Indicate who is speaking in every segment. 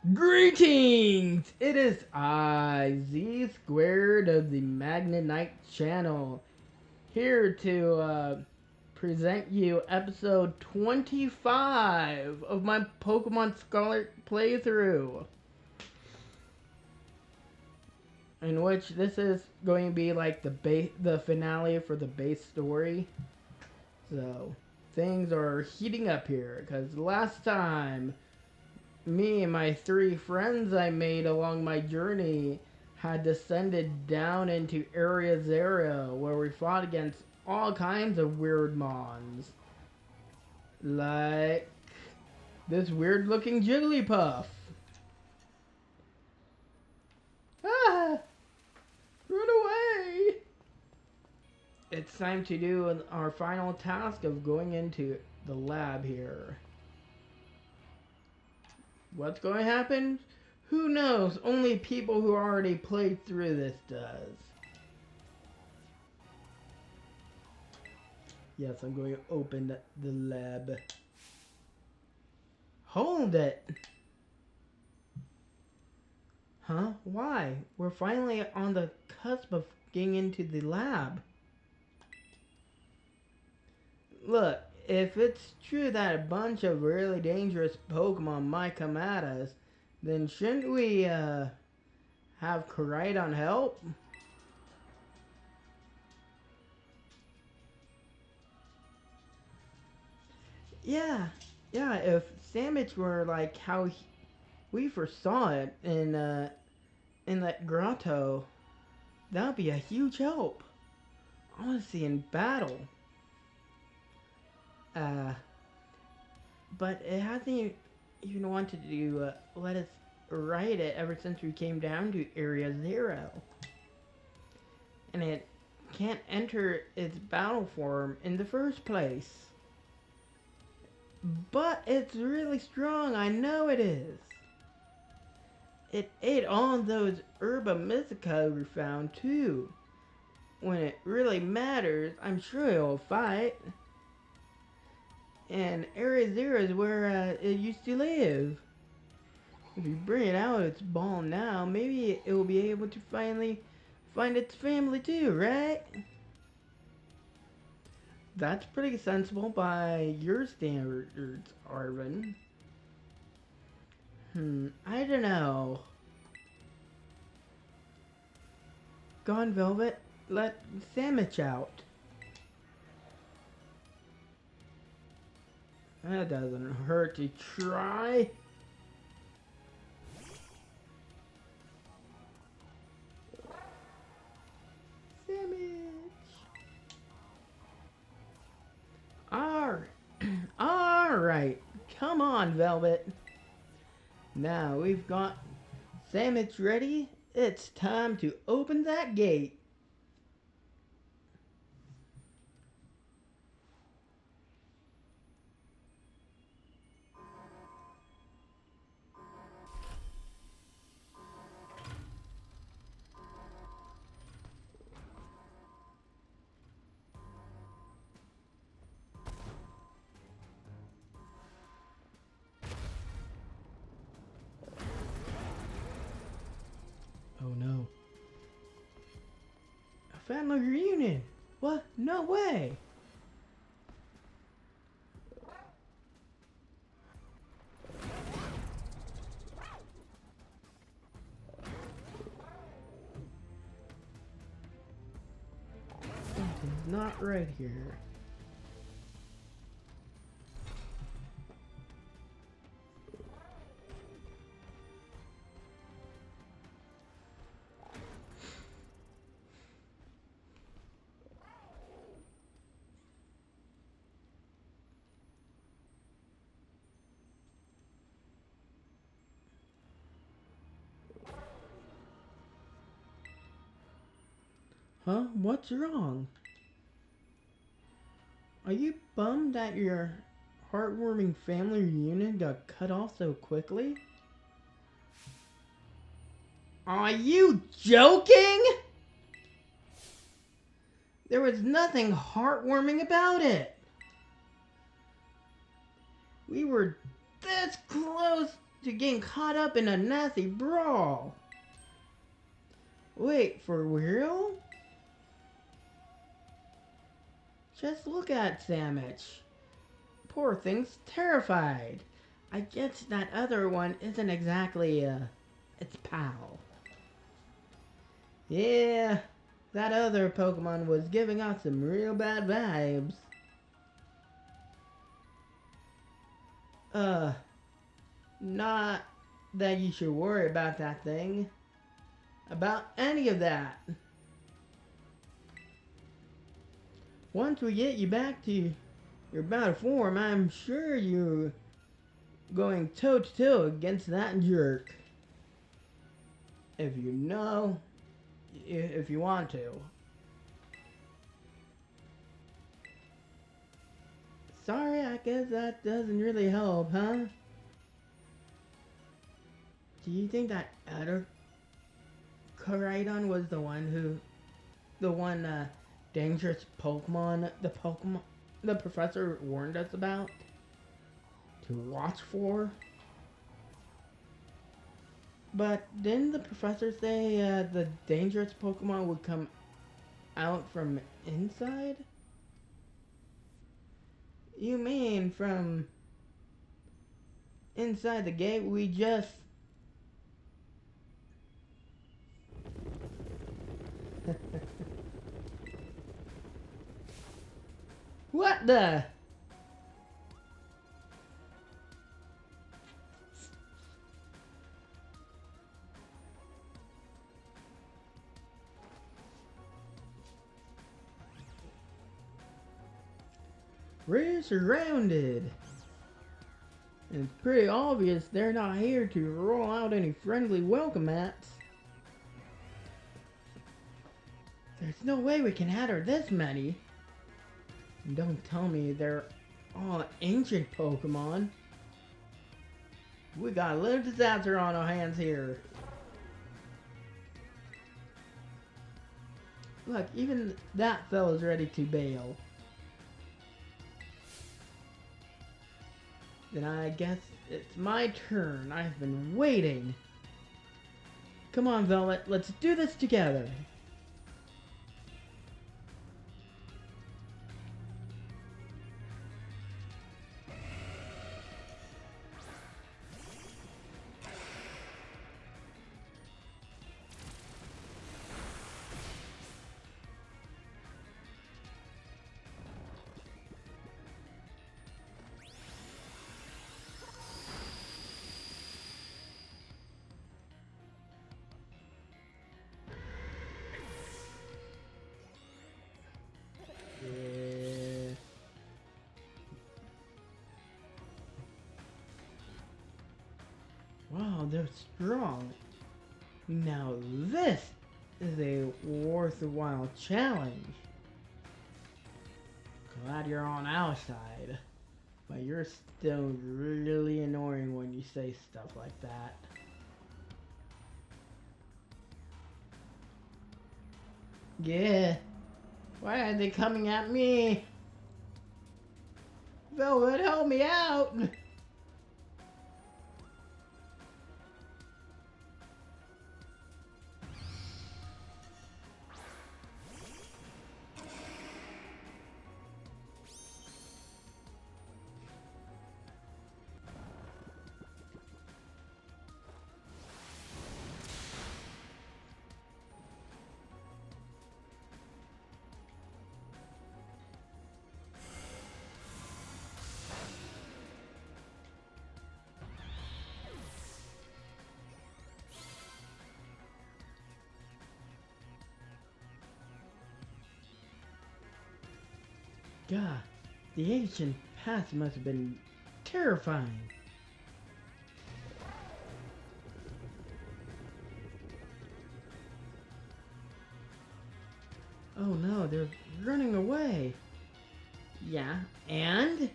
Speaker 1: Greetings! It is I, Z Squared of the Magnet Knight channel, here to present you episode 25 of my Pokemon Scarlet playthrough. In which this is going to be like the finale for the base story. So, things are heating up here, because last time me and my 3 friends I made along my journey had descended down into Area 0 where we fought against all kinds of weird mons. Like this weird looking Jigglypuff. Ah! Run away! It's time to do our final task of going into the lab here. What's going to happen? Who knows? Only people who already played through this does. Yes, I'm going to open the lab. Hold it! Huh? Why? We're finally on the cusp of getting into the lab. Look, if it's true that a bunch of really dangerous Pokemon might come at us, then shouldn't we, have Koraidon help? Yeah, if Sandwich were like how we first saw it in that grotto, that would be a huge help. Honestly, in battle. But it hasn't even wanted to let us ride it ever since we came down to Area 0. And it can't enter its battle form in the first place. But it's really strong, I know it is. It ate all those Herba Mythica we found too. When it really matters, I'm sure it'll fight. And Area 0 is where it used to live. If you bring it out of its ball now, maybe it will be able to finally find its family too, right? That's pretty sensible by your standards, Arvin. I don't know. Go on, Velvet. Let Sandwich out. That doesn't hurt to try. Alright, come on, Velvet. Now we've got Sandwich ready. It's time to open that gate. Oh no. A family reunion! What? No way! Something's not right here. Huh? What's wrong? Are you bummed that your heartwarming family reunion got cut off so quickly? Are you joking? There was nothing heartwarming about it. We were this close to getting caught up in a nasty brawl. Wait, for real? Just look at Sandwich. Poor thing's terrified. I guess that other one isn't exactly, its pal. Yeah, that other Pokemon was giving off some real bad vibes. Not that you should worry about that thing. About any of that. Once we get you back to your battle form, I'm sure you're going toe to toe against that jerk. If you know, if you want to. Sorry, I guess that doesn't really help, huh? Do you think that other Koraidon was the one dangerous Pokemon the professor warned us about to watch for? But didn't the professor say the dangerous Pokemon would come out from inside? You mean from inside the gate we just... What the? We're surrounded. And it's pretty obvious they're not here to roll out any friendly welcome mats. There's no way we can gather this many. And don't tell me they're all ancient Pokemon. We got a little disaster on our hands here. Look, even that fella's ready to bail. Then I guess it's my turn. I've been waiting. Come on, Velvet, let's do this together. Wow, they're strong. Now this is a worthwhile challenge. Glad you're on our side. But you're still really annoying when you say stuff like that. Yeah. Why are they coming at me? Velvet, help me out! God, the ancient past must have been terrifying. Oh no, they're running away. Yeah, and?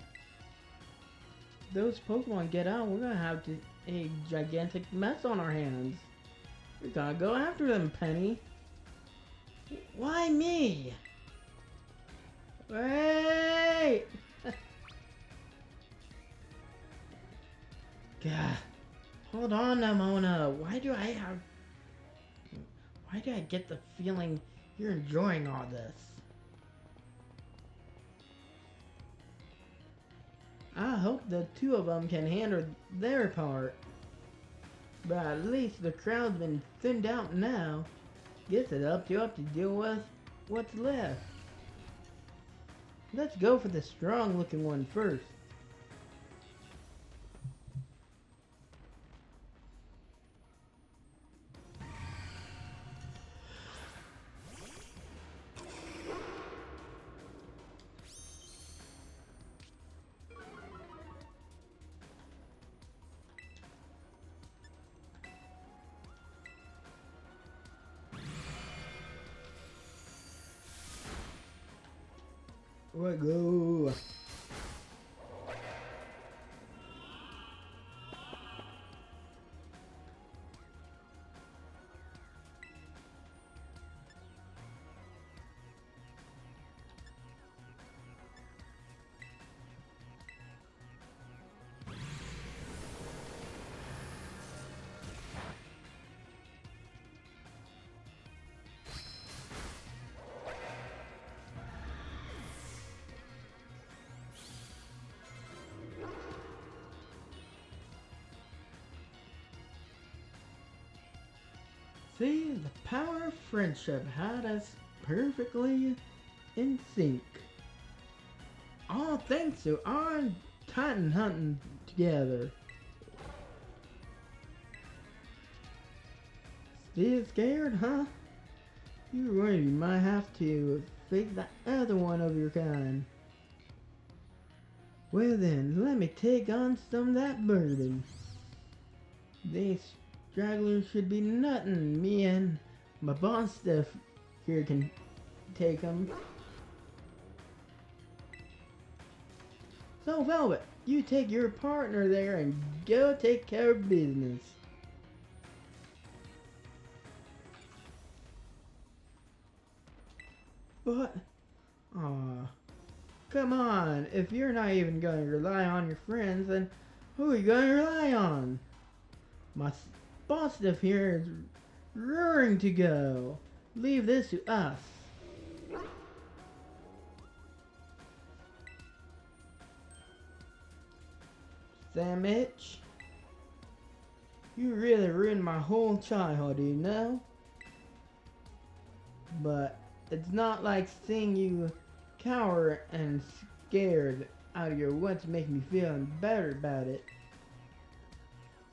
Speaker 1: Those Pokemon get out, we're gonna have a gigantic mess on our hands. We gotta go after them, Penny. Why me? Wait! God, Hold on, Namona. Why do I get the feeling you're enjoying all this? I hope the two of them can handle their part. But at least the crowd's been thinned out now. Guess it's up to deal with what's left. Let's go for the strong looking one first. Let go. See, the power of friendship had us perfectly in sync. All thanks to our Titan hunting together. Still scared, huh? You're worried you might have to face that other one of your kind. Well then, let me take on some of that burden. These stragglers should be nothing. Me and my boss stuff here can take them. So Velvet, you take your partner there and go take care of business. But, aw, come on. If you're not even going to rely on your friends, then who are you going to rely on? My boss stuff here is roaring to go. Leave this to us. Samich, you really ruined my whole childhood, you know? But it's not like seeing you cower and scared out of your wits to make me feel better about it.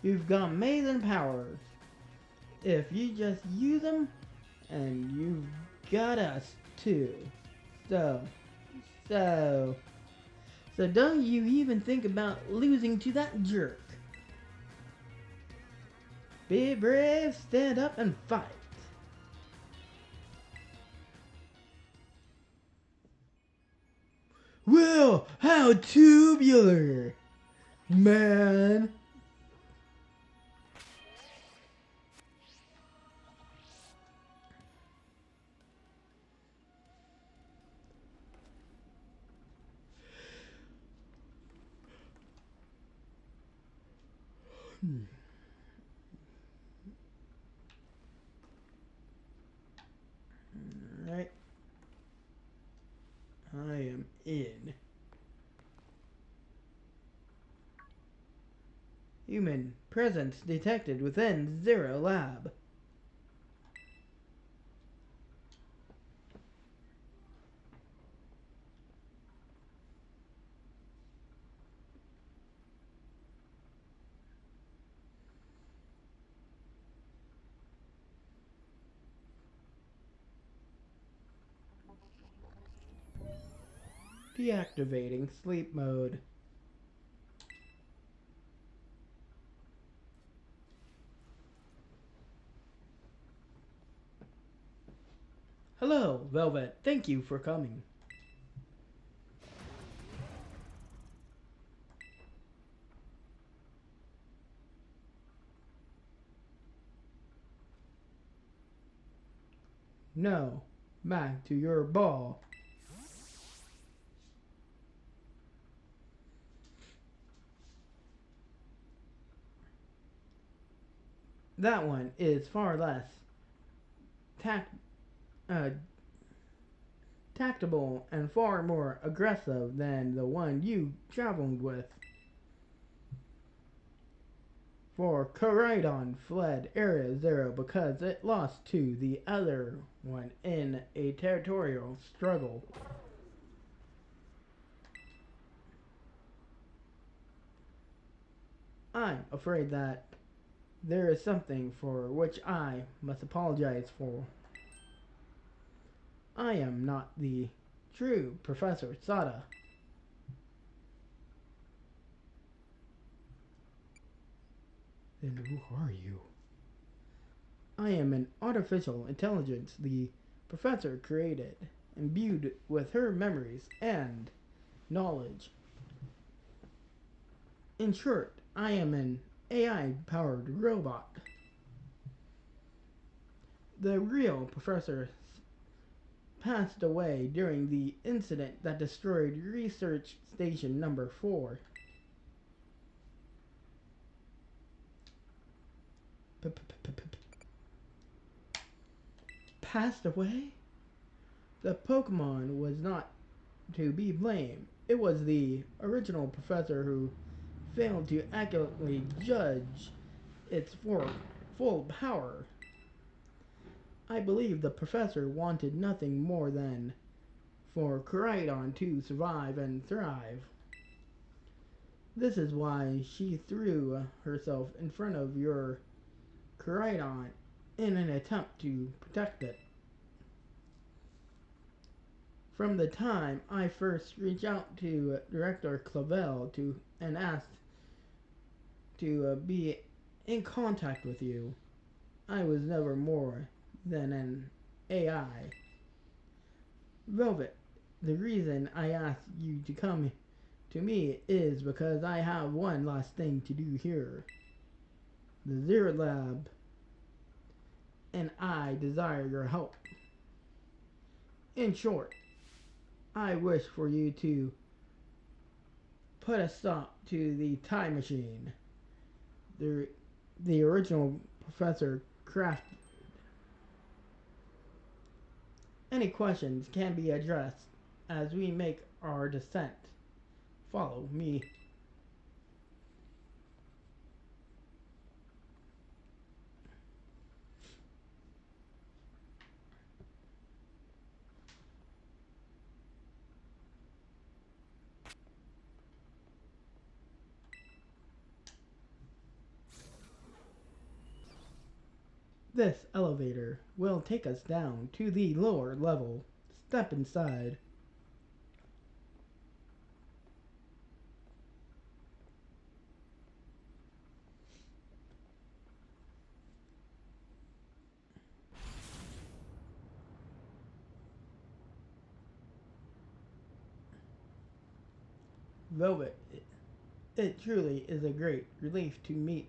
Speaker 1: You've got amazing powers. If you just use them, and you've got us too. So don't you even think about losing to that jerk. Be brave, stand up and fight. Well, how tubular, man. Alright. I am in. Human presence detected within Zero Lab. Deactivating sleep mode. Hello, Velvet. Thank you for coming. No, back to your ball. That one is far less tact, uh, tactable and far more aggressive than the one you traveled with. For Coridon fled Area Zero because it lost to the other one in a territorial struggle. I'm afraid that there is something for which I must apologize for. I am not the true Professor Sada. Then who are you? I am an artificial intelligence the professor created, imbued with her memories and knowledge. In short, I am an AI powered robot. The real professor passed away during the incident that destroyed Research Station Number 4. Passed away? The Pokemon was not to be blamed. It was the original professor who failed to accurately judge its full power. I believe the professor wanted nothing more than for Coridon to survive and thrive. This is why she threw herself in front of your Coridon in an attempt to protect it. From the time I first reached out to Director Clavel and asked to be in contact with you, I was never more than an AI. Velvet, the reason I asked you to come to me is because I have one last thing to do here. The Zero Lab and I desire your help. In short, I wish for you to put a stop to the time machine the original Professor crafted. Any questions can be addressed as we make our descent. Follow me. This elevator will take us down to the lower level. Step inside. Velvet, it truly is a great relief to meet.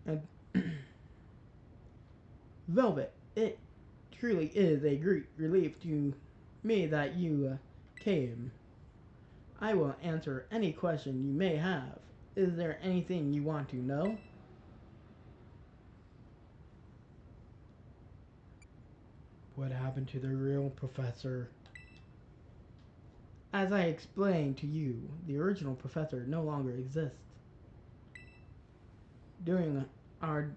Speaker 1: And Velvet, it truly is a great relief to me that you came. I will answer any question you may have. Is there anything you want to know? What happened to the real professor? As I explained to you, the original professor no longer exists. During our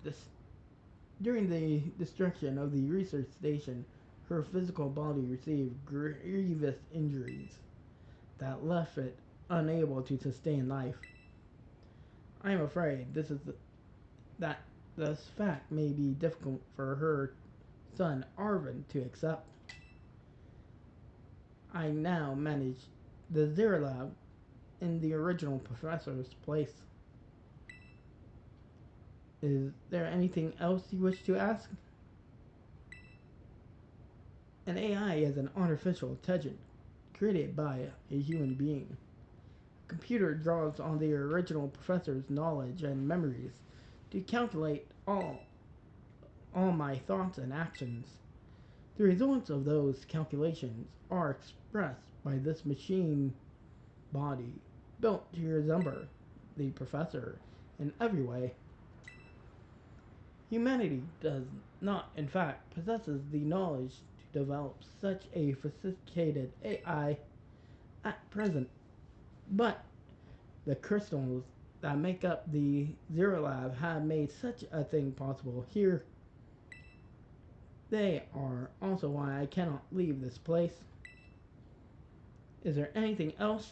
Speaker 1: during the destruction of the research station, her physical body received grievous injuries that left it unable to sustain life. I am afraid that this fact may be difficult for her son Arvin to accept. I now manage the Zero Lab in the original professor's place. Is there anything else you wish to ask? An AI is an artificial intelligence created by a human being. A computer draws on the original professor's knowledge and memories to calculate all my thoughts and actions. The results of those calculations are expressed by this machine body, built to resemble the professor in every way. Humanity does not, in fact, possesses the knowledge to develop such a sophisticated AI at present. But the crystals that make up the Zero Lab have made such a thing possible here. They are also why I cannot leave this place. Is there anything else?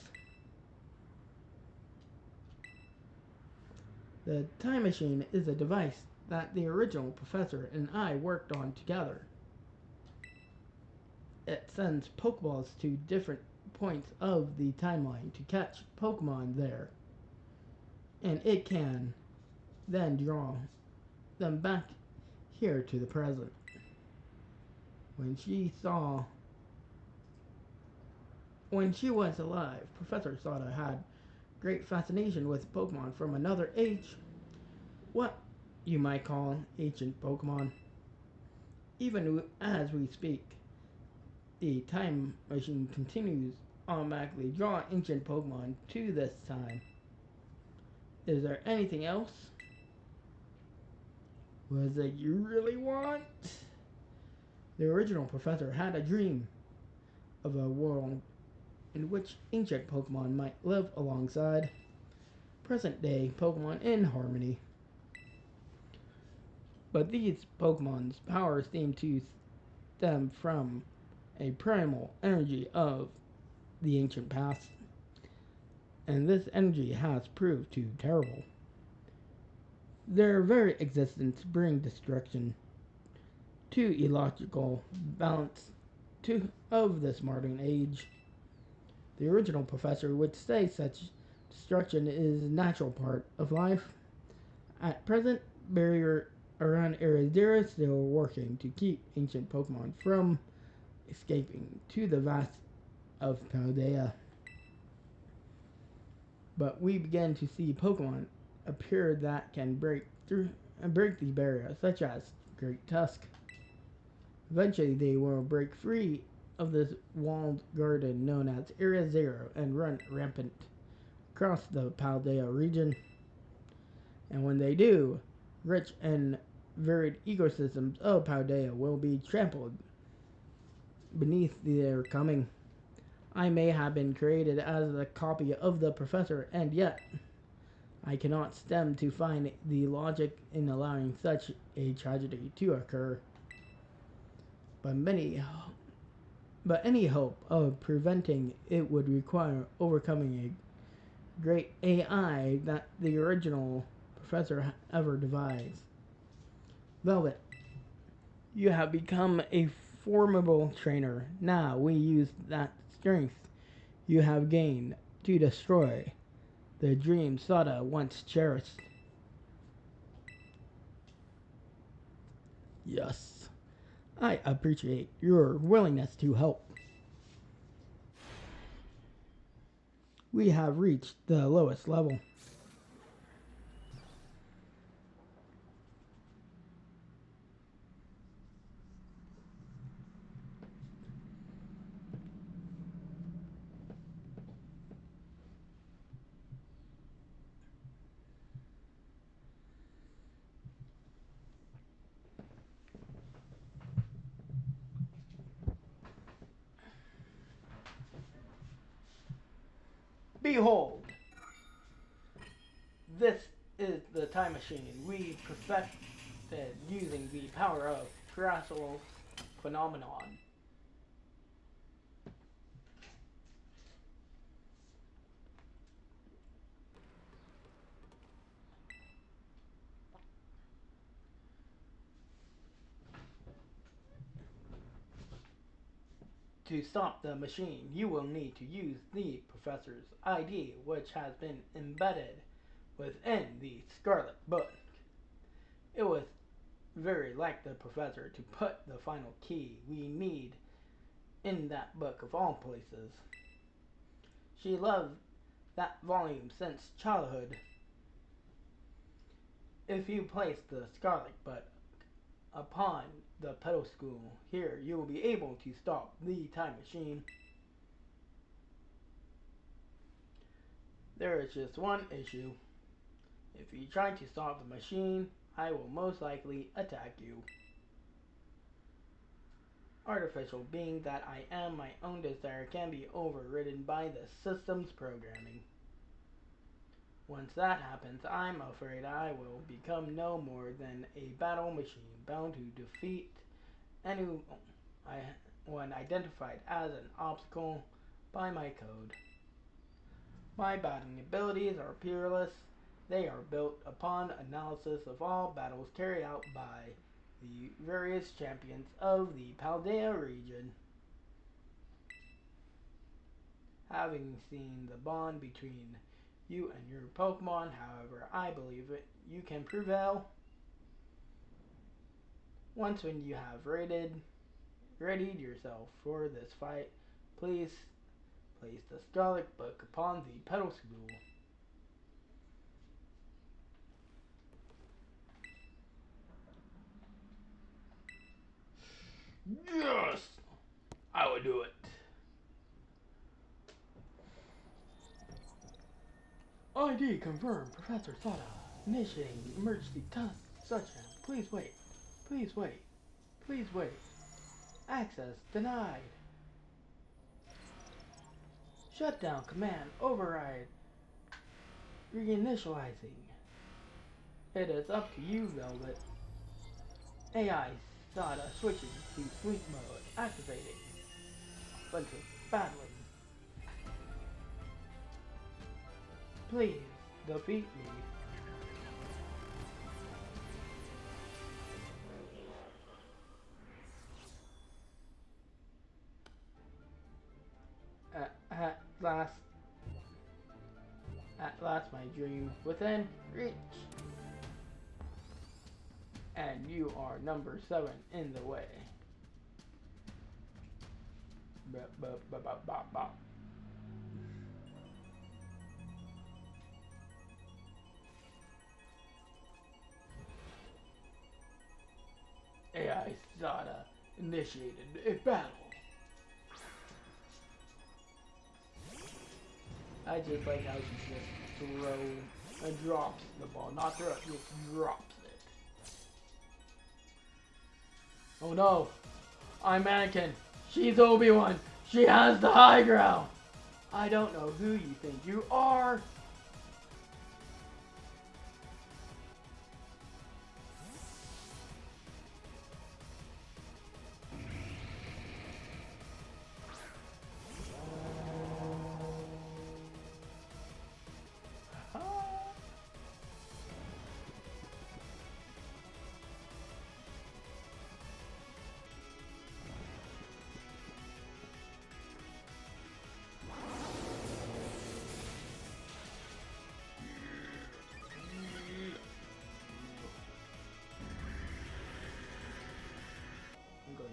Speaker 1: The time machine is a device that the original professor and I worked on together. It sends Pokeballs to different points of the timeline to catch Pokemon there. And it can then draw them back here to the present. When she was alive, Professor Sada had great fascination with Pokemon from another age. What you might call ancient Pokemon. Even as we speak, the time machine continues automatically draw ancient Pokemon to this time. Is there anything else? Was it you really want? The original professor had a dream of a world in which ancient Pokemon might live alongside present day Pokemon in harmony. But these Pokemon's powers seem to stem from a primal energy of the ancient past, and this energy has proved too terrible. Their very existence brings destruction to illogical balance of this modern age. The original professor would say such destruction is a natural part of life. At present, barrier around Area Zero is still working to keep ancient Pokemon from escaping to the vast of Paldea. But we begin to see Pokemon appear that can break the barrier, such as Great Tusk. Eventually, they will break free of this walled garden known as Area Zero and run rampant across the Paldea region. And when they do, rich and varied ecosystems of Paldea will be trampled beneath their coming. I may have been created as a copy of the professor, and yet I cannot stem to find the logic in allowing such a tragedy to occur. But any hope of preventing it would require overcoming a great AI that the original professor ever devised. Velvet, you have become a formidable trainer. Now we use that strength you have gained to destroy the dream Sada once cherished. Yes, I appreciate your willingness to help. We have reached the lowest level. Behold, this is the time machine we perfected using the power of Crystal phenomenon. To stop the machine, you will need to use the professor's ID, which has been embedded within the Scarlet book. It was very like the professor to put the final key we need in that book of all places. She loved that volume since childhood. If you place the Scarlet book upon the pedestal here, you will be able to stop the time machine. There is just one issue. If you try to stop the machine, I will most likely attack you. Artificial being that I am, my own desire can be overridden by the system's programming. Once that happens, I'm afraid I will become no more than a battle machine bound to defeat anyone identified as an obstacle by my code. My batting abilities are peerless. They are built upon analysis of all battles carried out by the various champions of the Paldea region. Having seen the bond between you and your Pokemon, however, I believe you can prevail. Once when you have readied yourself for this fight, please place the Scarlet book upon the pedestal. Yes! I will do it. ID confirmed. Professor Sada. Initiating emergency task session. Please wait. Please wait. Please wait. Access denied. Shutdown command override. Reinitializing. It is up to you, Velvet. AI Sada switching to sleep mode. Activating. Offensive battling. Please defeat me. At last. At last, my dream within reach. And you are number 7 in the way. AI Sada initiated a battle. I just like how she just throws and drops the ball. Not throw it, just drops it. Oh no! I'm Anakin. She's Obi-Wan. She has the high ground. I don't know who you think you are.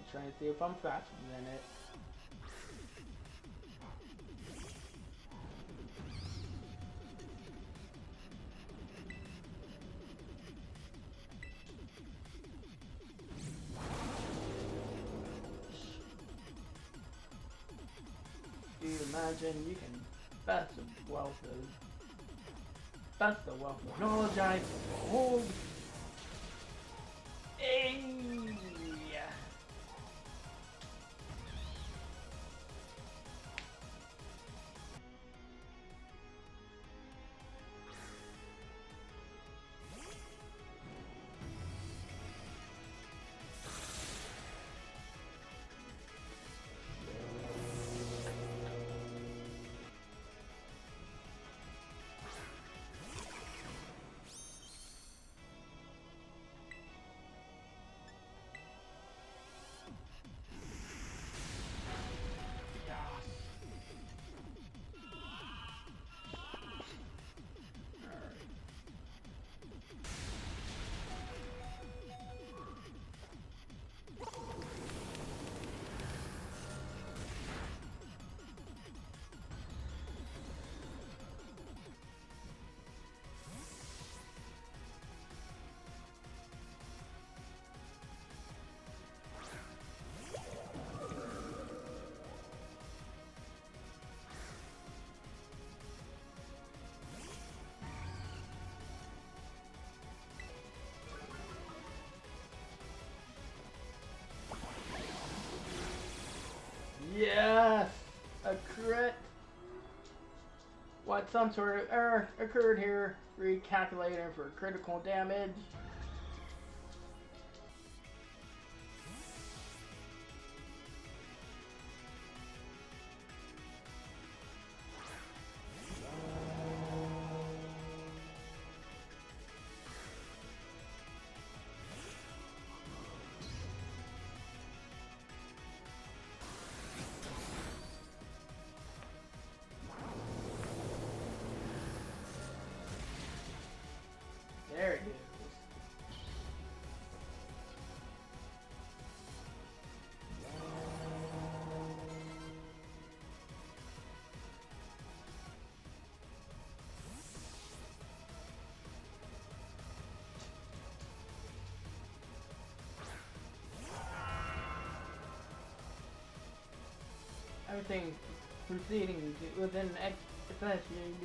Speaker 1: Trying to see if I'm faster than it. Do you imagine you can best the wealth of knowledge I hold? thought some sort of error occurred here. Recalculating for critical damage. There it goes. Everything proceeding within expectation.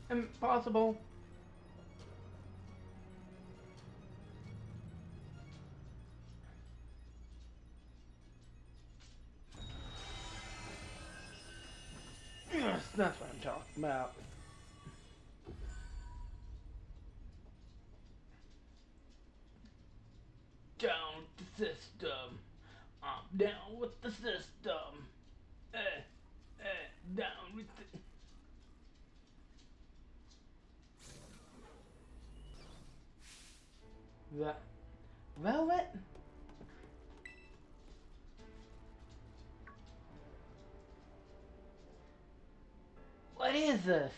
Speaker 1: Impossible. Yes, that's what I'm talking about. Down with the system. I'm down with the system. Down with the... That velvet? What is this?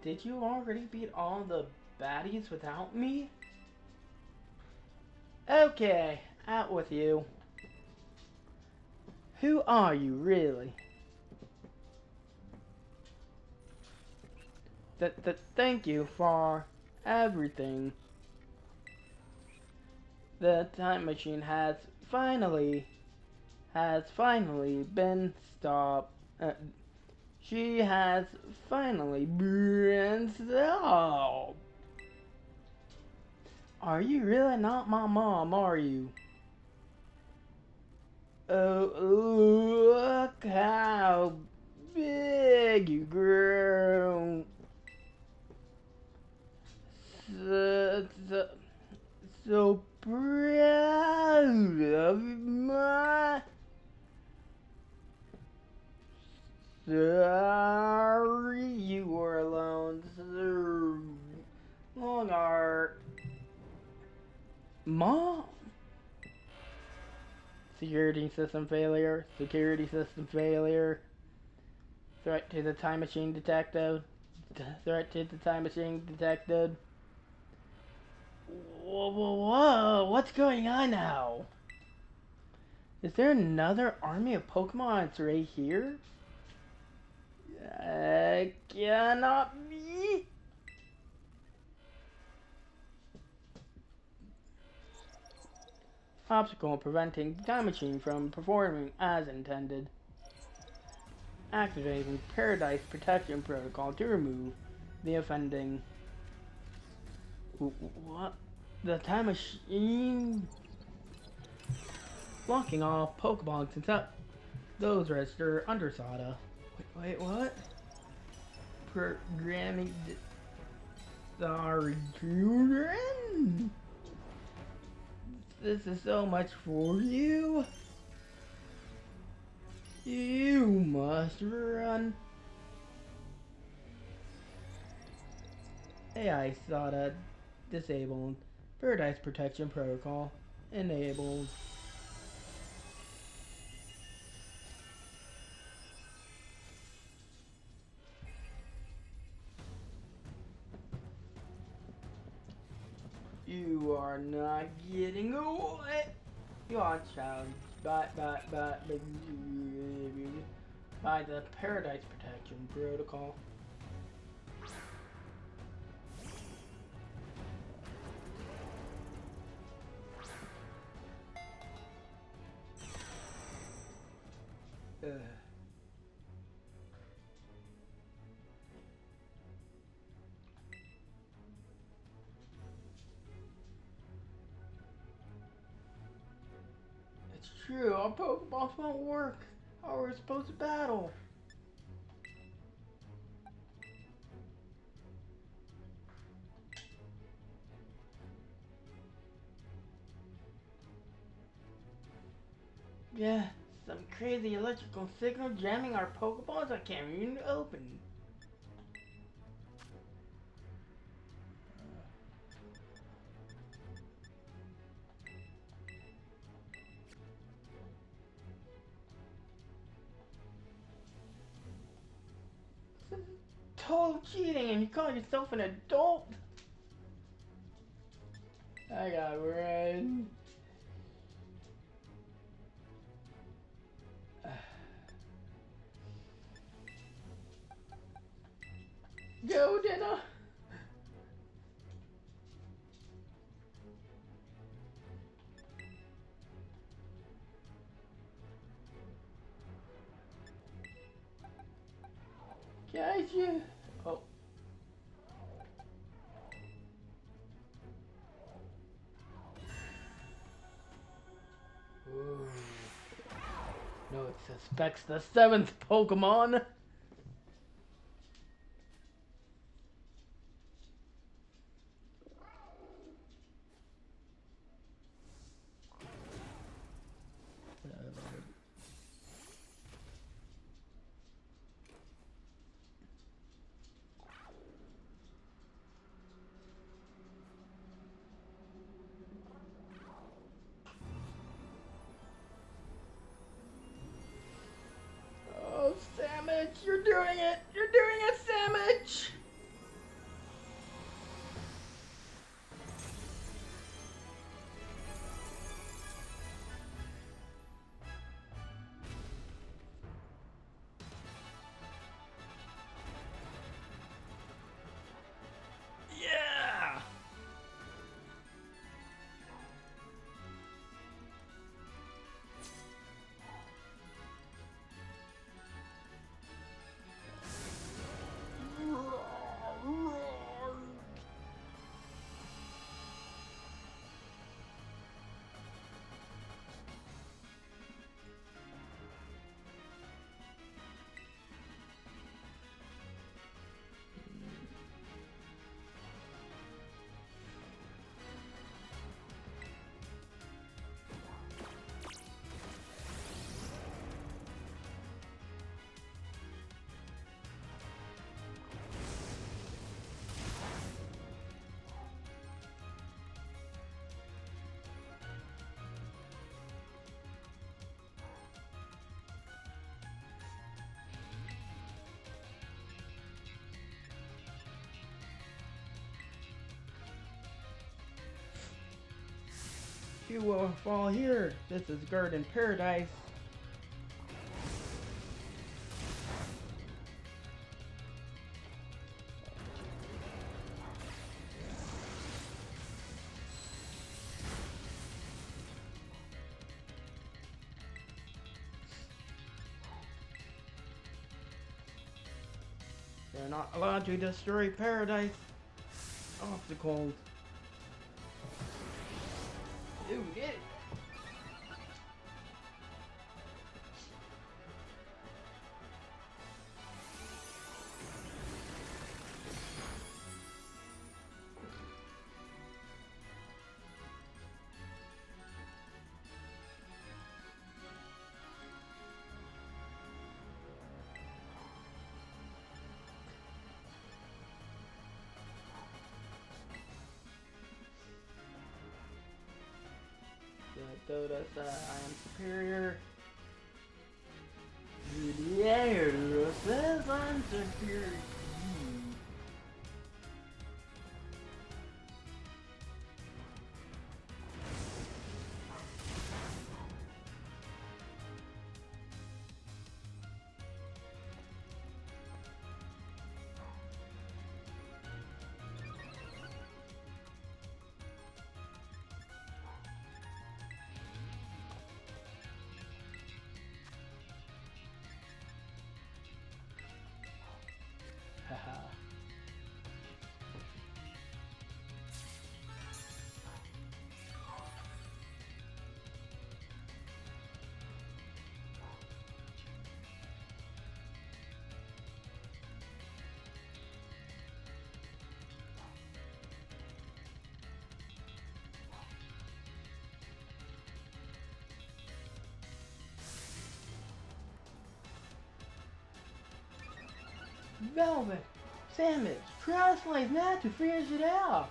Speaker 1: Did you already beat all the baddies without me? Okay, out with you. Who are you, really? Thank you for everything. The time machine has finally been stopped. She has finally been stopped. Are you really not my mom, are you? Oh, look how big you grew. So proud of my... Sorry you were alone so long, Art. Mom? Security system failure. Security system failure. Threat to the time machine detected. Threat to the time machine detected. Whoa, what's going on now? Is there another army of Pokemon right here? Cannot be. Obstacle preventing the time machine from performing as intended. Activating Paradise Protection Protocol to remove the offending... What? The time machine... Blocking all Pokeballs except those registered under Sada. Wait, what? Programming... Sorry, children? This is so much for you. You must run. AI SATA disabled. Paradise Protection Protocol enabled. You are not getting away. You are challenged by the Paradise Protection Protocol. It's true, our Pokeballs won't work. How are we supposed to battle? Yeah, some crazy electrical signal jamming our Pokeballs I can't even open. This is total cheating and you call yourself an adult? I got run. Go, Dinner! Guys, you... Oh. Ooh. No, it suspects the 7th Pokemon. Oh, Sandwich, you're doing it! You're doing it, Sandwich! Yeah! You will fall here. This is Garden Paradise. They're not allowed to destroy paradise. Obstacles. Ooh, get it. Doda said, I am superior. Diego says I'm superior. Haha. Velvet! Samus! Translate that to finish it off!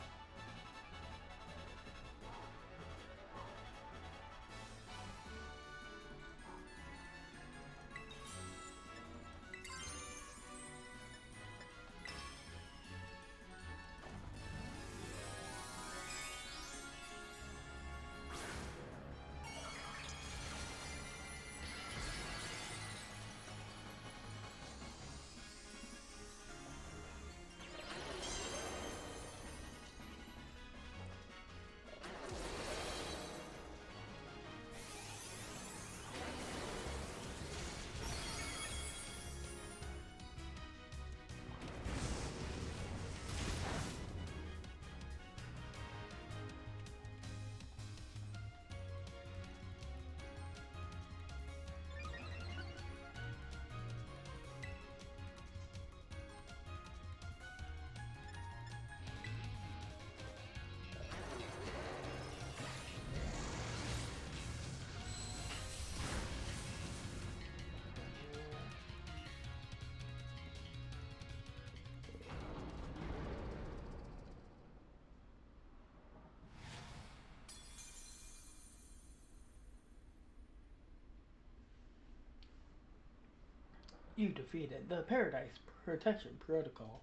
Speaker 1: You defeated the Paradise Protection Protocol.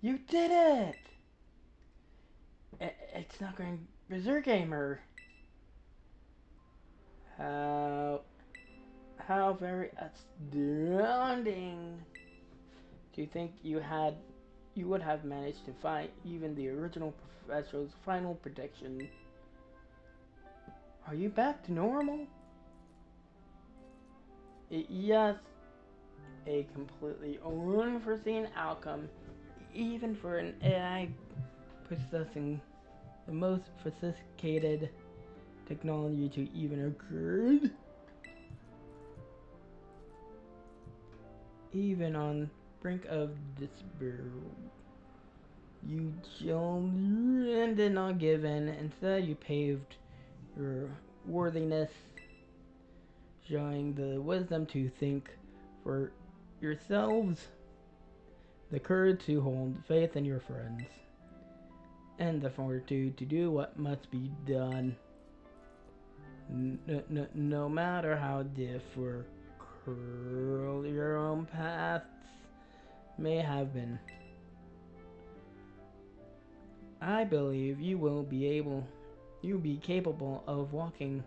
Speaker 1: You did it! It's not going Berserk Gamer. How very astounding. Do you think you would have managed to fight even the original professor's final prediction? Are you back to normal? Yes, a completely unforeseen outcome, even for an AI possessing the most sophisticated technology to even occur. Even on brink of despair, you chilled and did not give in. Instead, you paved your worthiness, showing the wisdom to think for yourselves, the courage to hold faith in your friends, and the fortitude to do what must be done. No matter how difficult your own paths may have been, I believe you'll be capable of walking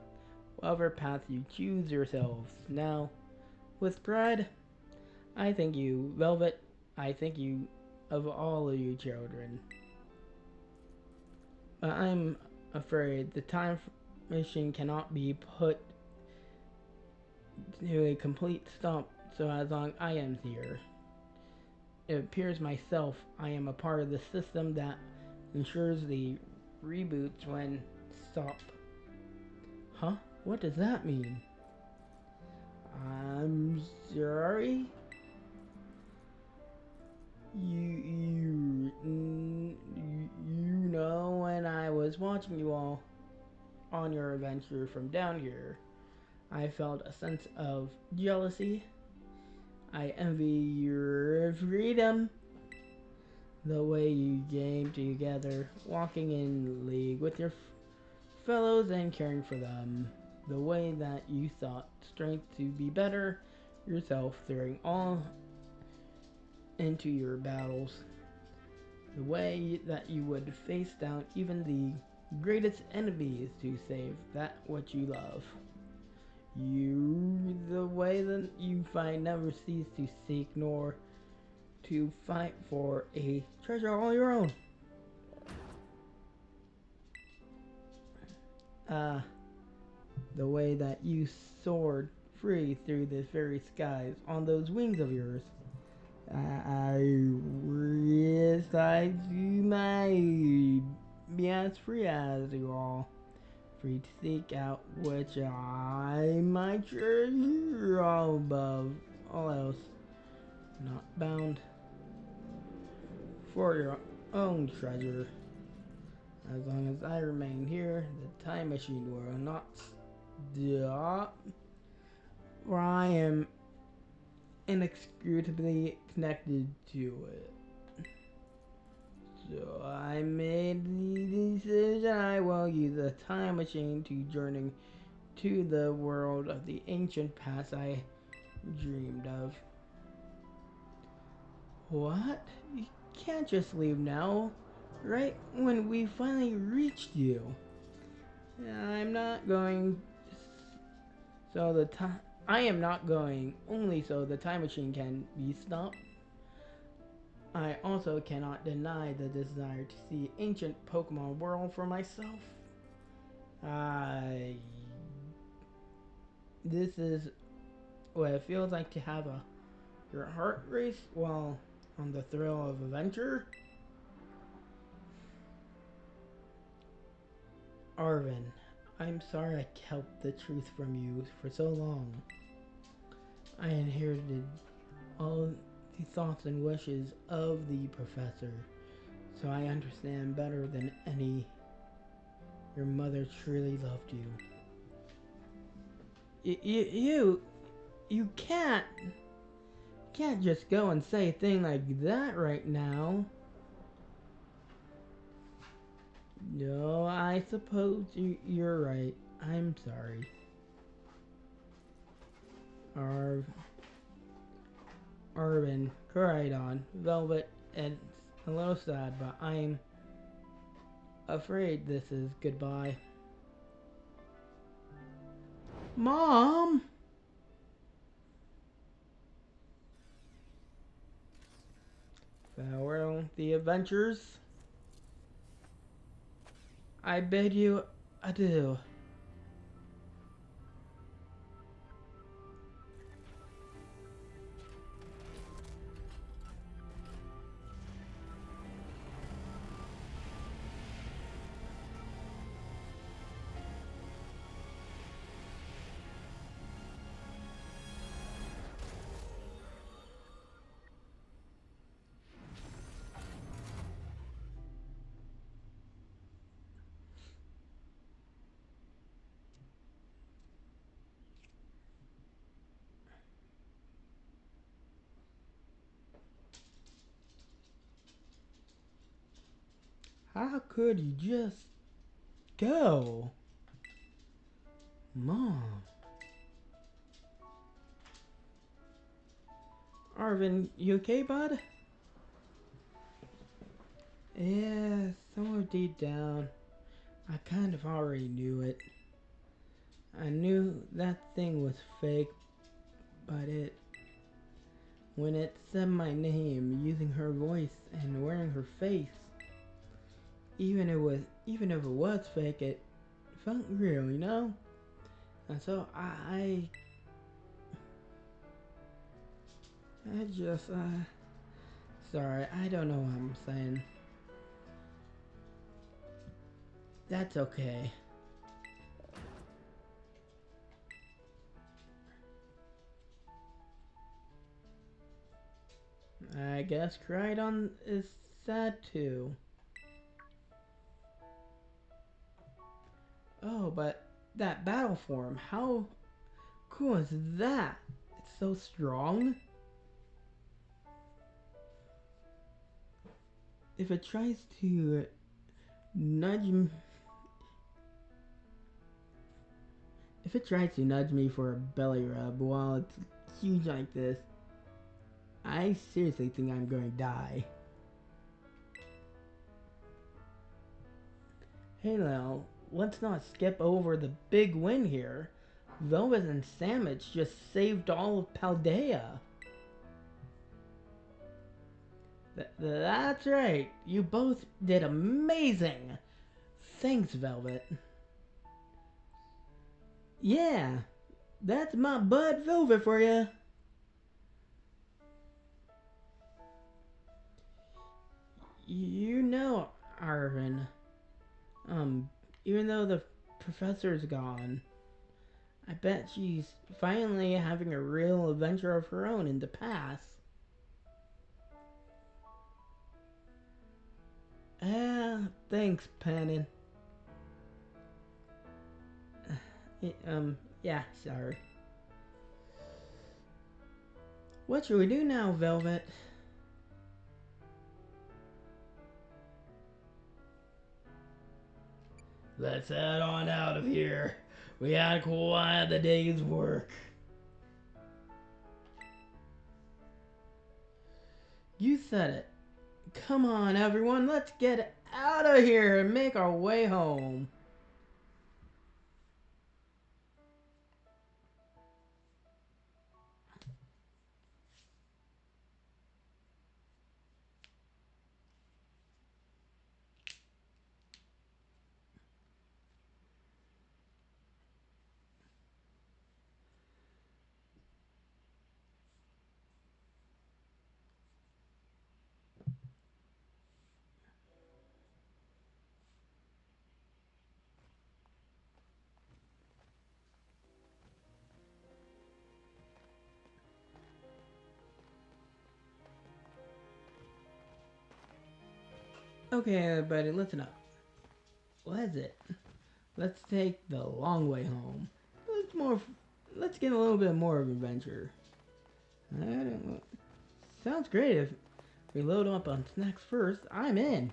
Speaker 1: whatever path you choose yourselves. Now, with pride, I thank you, Velvet. I thank you of all of you children. But I'm afraid the time machine cannot be put to a complete stop so as long I am here. It appears myself I am a part of the system that ensures the reboots when stop. Huh? What does that mean? I'm sorry? You know, when I was watching you all on your adventure from down here, I felt a sense of jealousy. I envy your freedom, the way you came together, walking in league with your fellows and caring for them, the way that you thought strength to be better yourself, throwing all into your battles, the way that you would face down even the greatest enemies to save that what you love. The way that you find never cease to seek nor to fight for a treasure all your own. The way that you soared free through the very skies on those wings of yours. I wish that you might be as free as you all. Free to seek out which I might treasure all above all else. Not bound for your own treasure. As long as I remain here, the time machine will not stop. For I am inextricably connected to it. So I made the decision I will use the time machine to journey to the world of the ancient past I dreamed of. What? You can't just leave now, right when we finally reached you. I'm not going, so the time. I am not going, only so the time machine can be stopped. I also cannot deny the desire to see ancient Pokemon world for myself. This is what it feels like to have your heart race while on the thrill of adventure. Arvin, I'm sorry I kept the truth from you for so long. I inherited all the thoughts and wishes of the professor, so I understand better than any. Your mother truly loved you. You can't just go and say a thing like that right now. No, I suppose you're right. I'm sorry. Arvin, cried on. Velvet, and a little sad, but I'm afraid this is goodbye. Mom! Farewell, the adventures. I bid you adieu. How could you just go? Mom. Arvin, you okay, bud? Yeah, somewhere deep down, I kind of already knew it. I knew that thing was fake, but when it said my name using her voice and wearing her face, even if it was fake, it felt real, you know? And so I just, sorry, I don't know what I'm saying. That's okay. I guess Crydon is sad too. Oh, but that battle form, how cool is that? It's so strong. If it tries to nudge me, for a belly rub while it's huge like this, I seriously think I'm going to die. Hey now, let's not skip over the big win here. Velvet and Samus just saved all of Paldea. That's right. You both did amazing. Thanks, Velvet. Yeah, that's my bud Velvet for you. You know, Arvin, um, even though the professor's gone, I bet she's finally having a real adventure of her own in the past. Thanks, Pennon. Yeah, sorry. What should we do now, Velvet? Let's head on out of here. We had quite the day's work. You said it. Come on, everyone, let's get out of here and make our way home. Okay, everybody, listen up. What is it? Let's take the long way home. Let's more. Let's get a little bit more of adventure. I don't know. Sounds great. If we load up on snacks first, I'm in.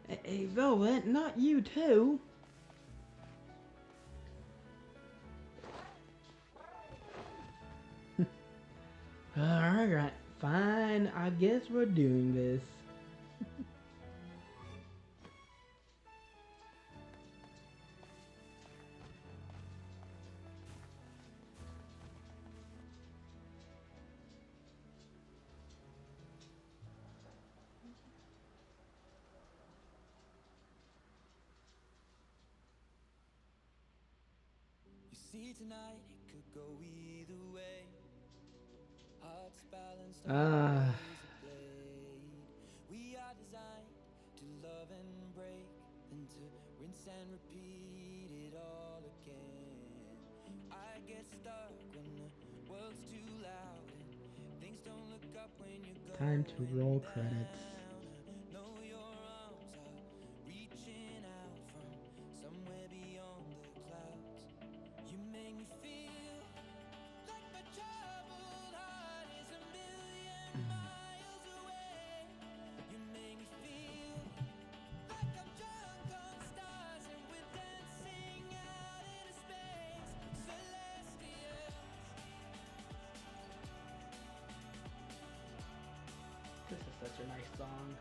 Speaker 1: Hey, Velvet, not you too. Alright, fine. I guess we're doing this.
Speaker 2: You see tonight it could go either way. Hearts balanced on a razor blade. We are designed to love and break, then to rinse and repeat it all again. I get stuck when the world's too loud and things don't look up when you're going
Speaker 1: Time to roll credits.
Speaker 2: down. I know your arms are reaching out from somewhere beyond the clouds. You make me feel like my troubled heart is a million miles away. You make me feel like I'm drunk on stars and we're dancing out into space. Celestial.
Speaker 1: This is such a nice song.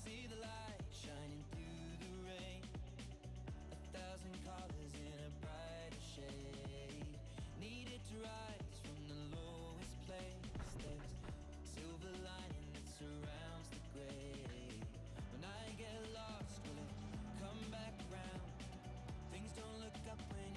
Speaker 2: See the light shining through the rain, 1,000 colors in a brighter shade. Needed to rise from the lowest place. There's silver lining that surrounds the gray. When I get lost, will it come back around? Things don't look up when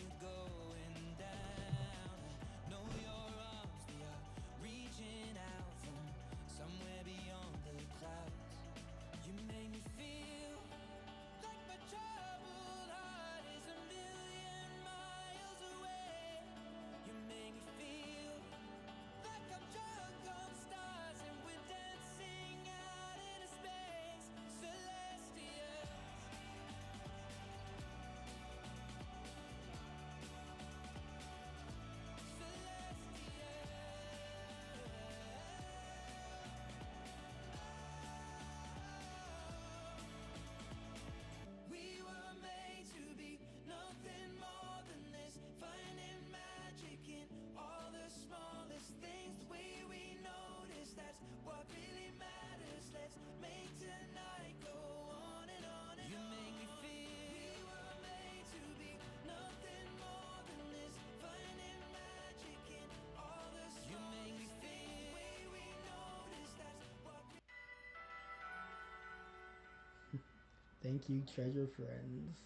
Speaker 1: Thank you, treasure friends.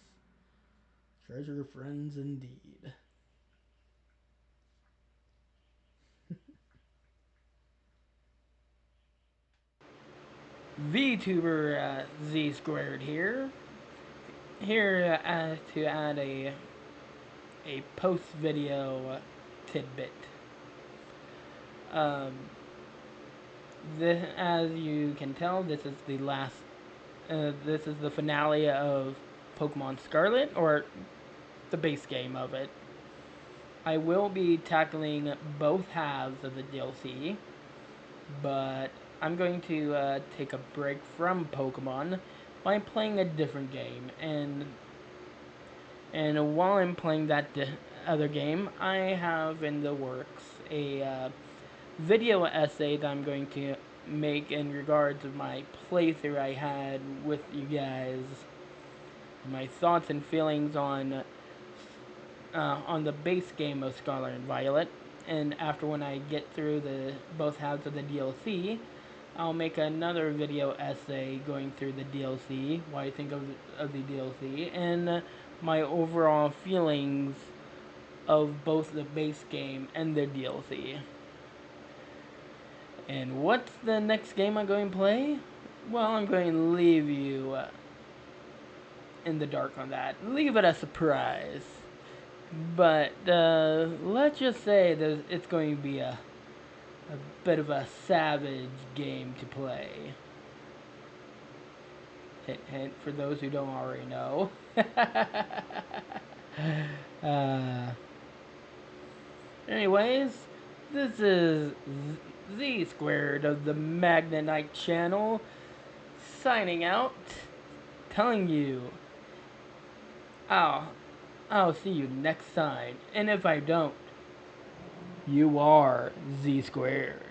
Speaker 1: Treasure friends indeed. Vtuber Z squared here. Here to add a post video tidbit. Um, as you can tell, this is the last. This is the finale of Pokemon Scarlet, or the base game of it. I will be tackling both halves of the DLC, but I'm going to take a break from Pokemon by playing a different game, and while I'm playing that other game, I have in the works a video essay that I'm going to make in regards of my playthrough I had with you guys, my thoughts and feelings on the base game of Scarlet and Violet, and after when I get through the both halves of the DLC, I'll make another video essay going through the DLC, what I think of the DLC, and my overall feelings of both the base game and the DLC. And what's the next game I'm going to play? Well, I'm going to leave you in the dark on that. Leave it a surprise. But let's just say that it's going to be a bit of a savage game to play. Hint, hint, for those who don't already know. Anyways, this is Z squared of the Magnet Knight channel, signing out, telling you, I'll see you next time. And if I don't, you are Z squared.